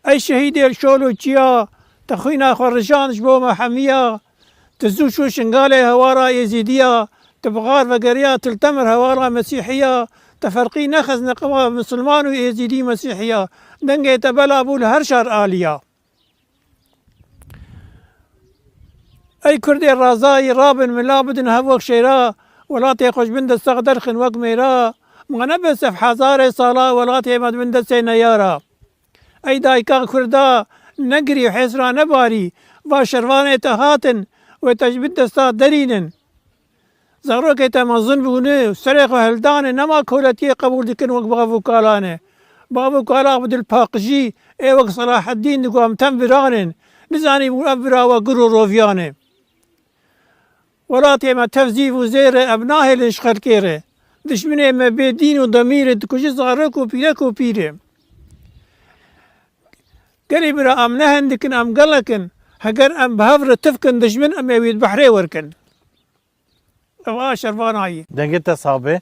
أي شهيد الشولو تشيا تخوينا خرجانش بوما حمية تزو شو شنقالي هوارا يزيدية تبغار فقرية تلتمر هوارا مسيحية تفرقي نخز نقوى مسلمان ويزيدي مسيحية دنجي تبلا بول هرشار آلية أي كردي الرازاي رابن ملابدن هفوك شيرا ولا تيخش بند السغدرخن وق ميرا مغنبس في حزاري صلاة ولا تيمد بند سينيارا أي دايكا كردا نقري حسرا نباري وشرواني تهاتن وتجبد ستا درينن زغروك تمازن بونه سرق هلدان نما كولتي قبول دكن وق بغفو كالانه بغفو كالا بدل باقجي اي وق صلاح الدين دقو امتن برانن نزاني مؤبرا وقرو روفيانه ولا تيما تفزيف وزير ابناه الاشخر كيره دشمنه ما بيدين وضمير دكوشي زغروك وبيلك وبيره قالي برا ام نهندكن ام قلكن هقر ام بهفر تفكن دشمن ام يويد بحري وركن شرفان هاي دنگت صابه